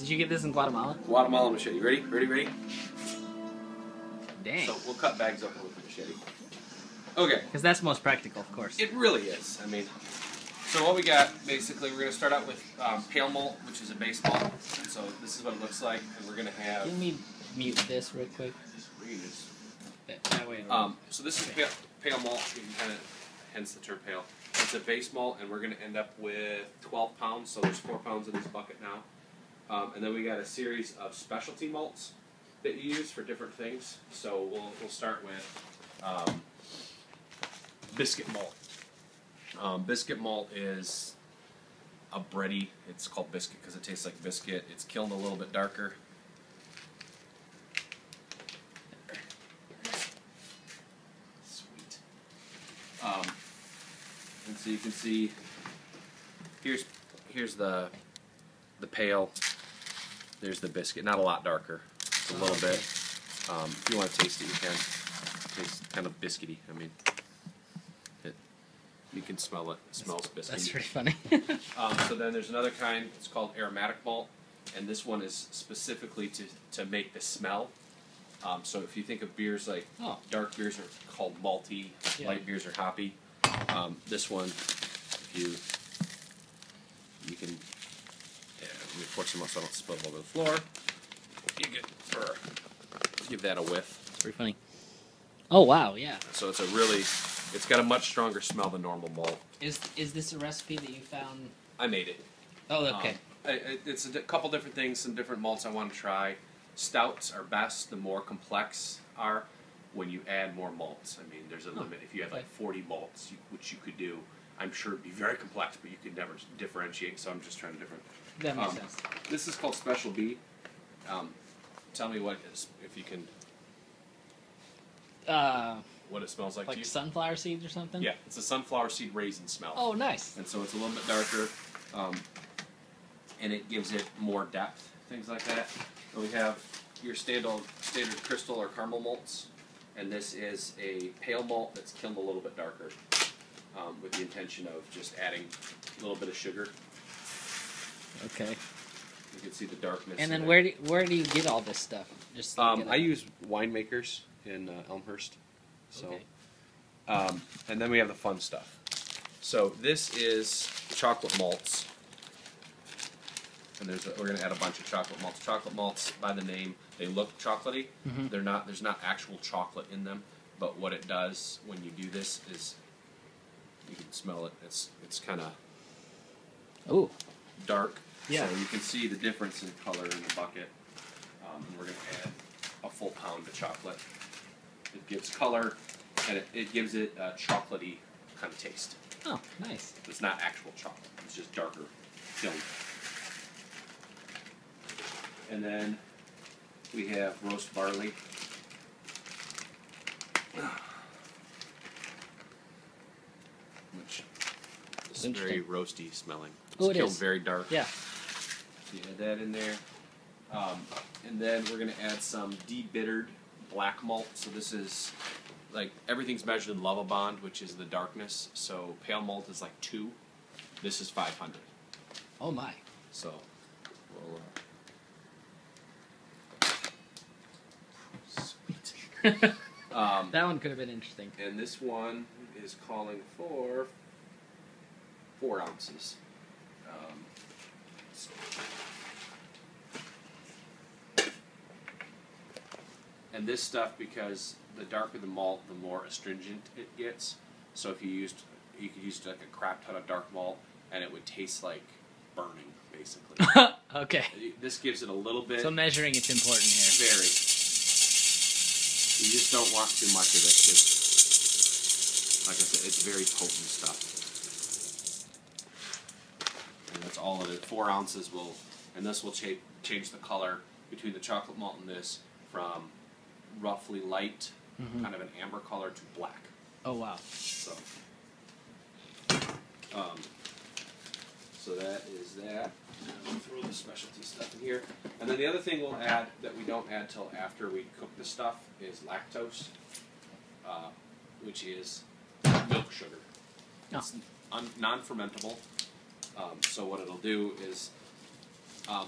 Did you get this in Guatemala? Guatemala machete. You ready? Ready? Dang. So we'll cut bags open with the machete. Okay. Because that's most practical, of course. It really is. I mean, so what we got, basically, we're going to start out with pale malt, which is a base malt. And so this is what it looks like, and we're going to have... Let me mute this real quick. That way. So this is pale malt, you can kind of, hence the term pale. It's a base malt, and we're going to end up with 12 pounds, so there's 4 pounds in this bucket now. And then we got a series of specialty malts that you use for different things. So we'll start with biscuit malt. Biscuit malt is a bready. It's called biscuit because it tastes like biscuit. It's kilned a little bit darker. Sweet. And so you can see here's the pale. There's the biscuit. Not a lot darker. Just a little bit. If you want to taste it, you can. It tastes kind of biscuity. I mean, you can smell it. It smells biscuity. That's pretty funny. So then there's another kind. It's called aromatic malt, and this one is specifically to make the smell. So if you think of beers like dark beers are called malty, light beers are hoppy. This one, you can. Let me pour some more so I don't spill it over the floor. You get give that a whiff. It's pretty funny. Oh wow, yeah. So it's got a much stronger smell than normal malt. Is this a recipe that you found? I made it. Oh, okay. It's a couple different things, some different malts I want to try. Stouts are best, the more complex are when you add more malts. I mean, there's a limit. If you have like 40 malts, which you could do, I'm sure it'd be very complex, but you could never differentiate, so I'm just trying to different. That makes sense. This is called Special B. Tell me what it is, if you can... what it smells like to you. Like sunflower seeds or something? Yeah, it's a sunflower seed raisin smell. Oh, nice. And so it's a little bit darker, and it gives it more depth, things like that. And we have your standard crystal or caramel malts, and this is a pale malt that's kilned a little bit darker, with the intention of just adding a little bit of sugar. Okay. You can see the darkness. And then where do you get all this stuff? Just I use winemakers in Elmhurst. So, okay. And then we have the fun stuff. So this is chocolate malts, and we're going to add a bunch of chocolate malts. Chocolate malts, by the name, they look chocolatey. Mm-hmm. There's not actual chocolate in them, but what it does when you do this is you can smell it. It's kind of dark. Yeah. So you can see the difference in color in the bucket. And we're going to add a full pound of chocolate. It gives color, and it gives it a chocolatey kind of taste. Oh, nice. It's not actual chocolate. It's just darker kiln. And then we have roast barley. Which is very roasty smelling. It's killed very dark. Yeah. So you add that in there. And then we're going to add some debittered black malt. So this is, like, everything's measured in Lovabond, which is the darkness. So pale malt is like 2. This is 500. Oh my. So we'll... Sweet. That one could have been interesting. And this one is calling for 4 ounces. And this stuff, because the darker the malt, the more astringent it gets. So if you could use like a crap ton of dark malt, and it would taste like burning, basically. Okay. This gives it a little bit. So measuring it's important here. Very. You just don't want too much of it, because, like I said, it's very potent stuff. And that's all of it. 4 ounces will, and this will change the color between the chocolate malt and this from roughly light, kind of an amber color, to black. Oh wow! So, so that is that. We'll throw the specialty stuff in here, and then the other thing we'll add that we don't add till after we cook the stuff is lactose, which is milk sugar. It's non-fermentable. So what it'll do is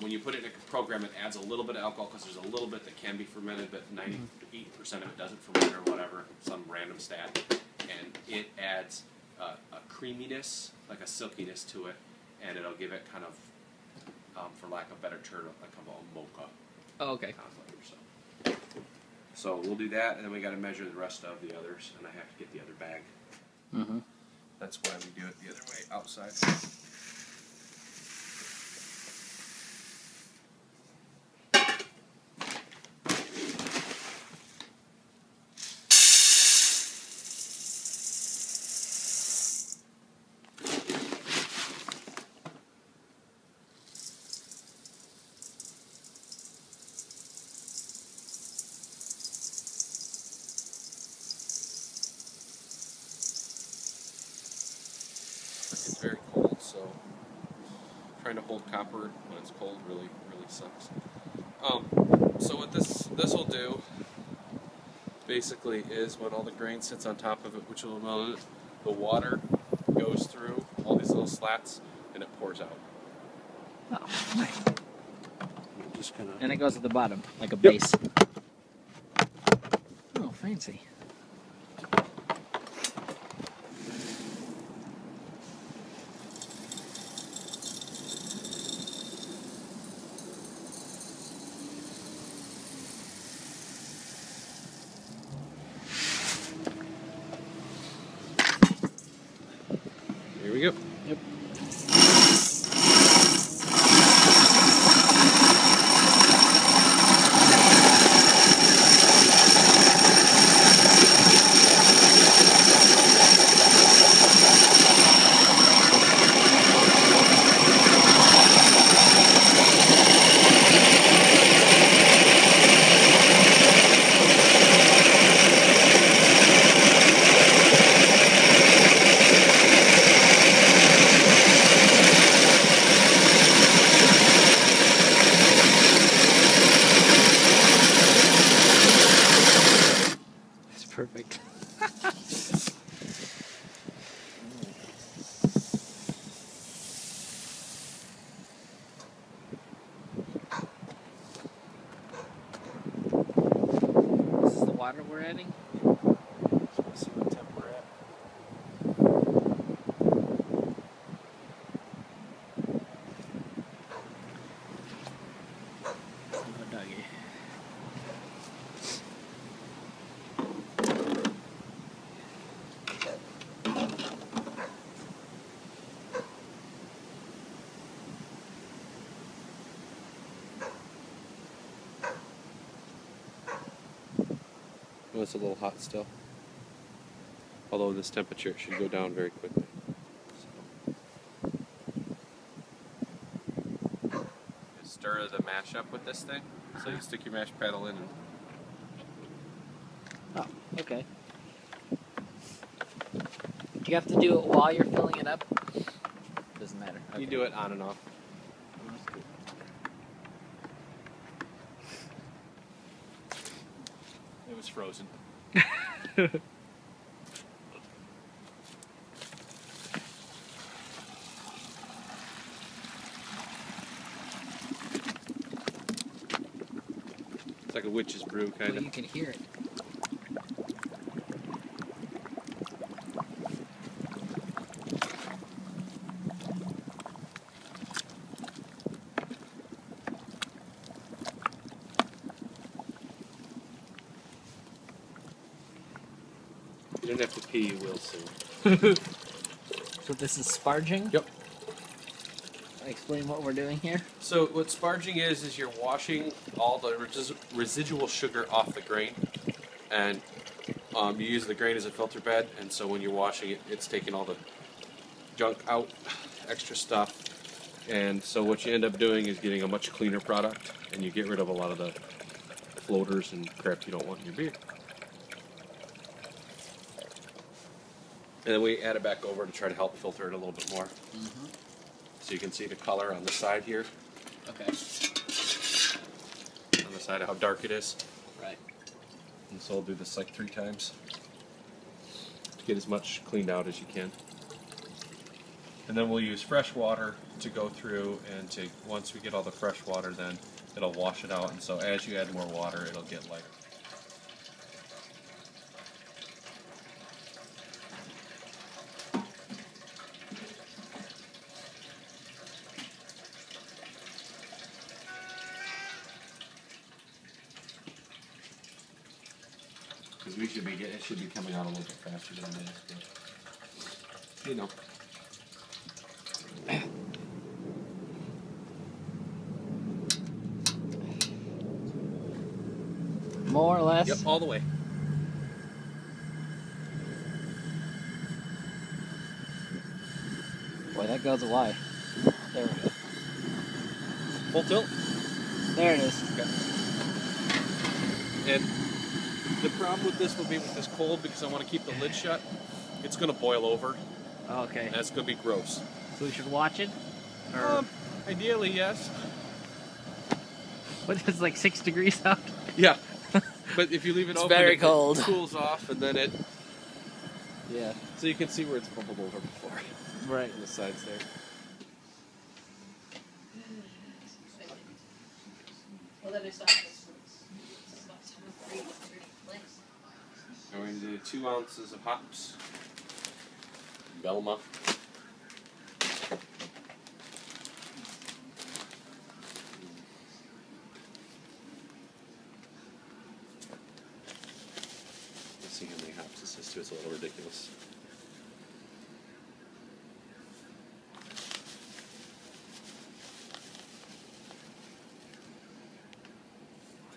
When you put it in a program, it adds a little bit of alcohol because there's a little bit that can be fermented, but 98% of it doesn't ferment or whatever, some random stat. And it adds a creaminess, like a silkiness to it, and it'll give it kind of, for lack of a better term, like a mocha. Oh, okay. Kind of flavor. So we'll do that, and then we got to measure the rest of the others, and I have to get the other bag. Mm-hmm. That's why we do it the other way, outside. It's very cold, so trying to hold copper when it's cold really sucks. So what this will do basically is when all the grain sits on top of it, which will melt it, the water goes through all these little slats and it pours out. Oh, nice. Just kinda... And it goes at the bottom, like a base. Oh, fancy. Here we go. Yep. Perfect. This is the water we're adding? Let's see what temp we're at. Oh, doggy. Well, it's a little hot still. Although this temperature should go down very quickly. So. Stir the mash up with this thing. So you stick your mash paddle in and... Oh, okay. Do you have to do it while you're filling it up? Doesn't matter. Okay. You do it on and off. It was frozen. It's like a witch's brew, kind Well, of. you can hear it. You don't have to pee, you will soon. So this is sparging? Yep. Explain what we're doing here. So what sparging is you're washing all the residual sugar off the grain, and you use the grain as a filter bed, and so when you're washing it, it's taking all the junk out, extra stuff, and so what you end up doing is getting a much cleaner product, and you get rid of a lot of the floaters and crap you don't want in your beer. And then we add it back over to try to help filter it a little bit more. Mm-hmm. So you can see the color on the side here. Okay. On the side of how dark it is. Right. And so I'll do this like 3 times to get as much cleaned out as you can. And then we'll use fresh water to go through, and once we get all the fresh water, then it'll wash it out. And so as you add more water, it'll get lighter. Because it should be coming out a little bit faster than it is, but, you know. More or less? Yep, all the way. Boy, that goes away. There we go. Full tilt. There it is. Okay. And the problem with this will be with this cold, because I want to keep the lid shut, it's going to boil over. Okay. And it's going to be gross. So we should watch it? Or Ideally, yes. what, it's like 6 degrees out? Yeah. But if you leave it It's open, very it cold. cools off, and then it... Yeah. So you can see where it's bubbled over before. Right. On the sides there. I'm going to do 2 ounces of hops. Velma. Let's see how many hops this is too. It's a little ridiculous.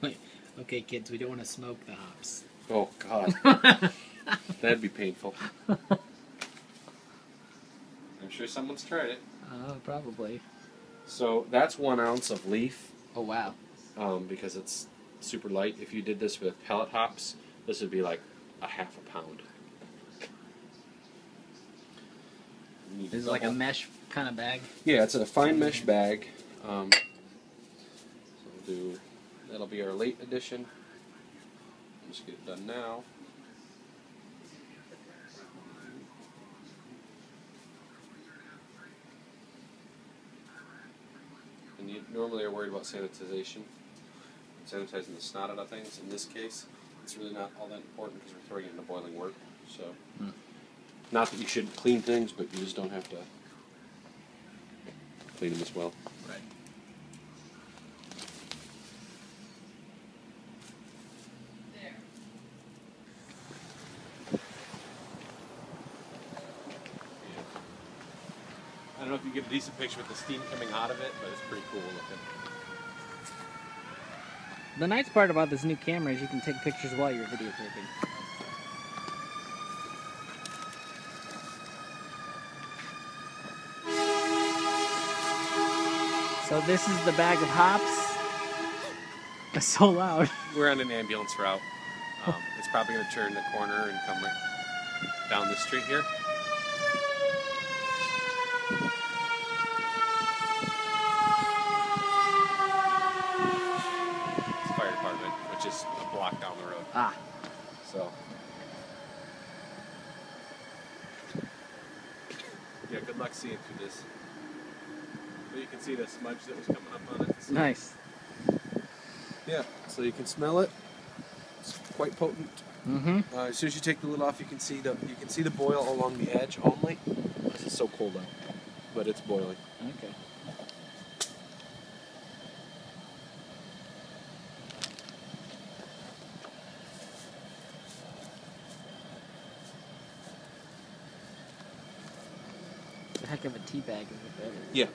Wait. Okay, kids, we don't want to smoke the hops. Oh, God. That'd be painful. I'm sure someone's tried it. Probably. So that's 1 ounce of leaf, Oh, wow. because it's super light. If you did this with pellet hops, this would be like a half a pound. This is like a mesh kind of bag? Yeah, it's a fine mesh bag. So that'll be our late edition. Just get it done now. And you normally are worried about sanitization, sanitizing the snot out of things. In this case, it's really not all that important because we're throwing it into boiling water. So, not that you shouldn't clean things, but you just don't have to clean them as well. Right. I don't know if you get a decent picture with the steam coming out of it, but it's pretty cool looking. The nice part about this new camera is you can take pictures while you're videotaping. So this is the bag of hops. It's so loud. We're on an ambulance route. It's probably going to turn the corner and come right down the street here. It's the fire department, which is a block down the road. Ah. So, yeah, good luck seeing through this. But you can see the smudge that was coming up on it. Nice. Yeah, so you can smell it. It's quite potent. Mm-hmm. As soon as you take the lid off, you can see the boil along the edge only. This is so cold out, but it's boiling. Okay. It's a heck of a tea bag, is what that is. Yeah.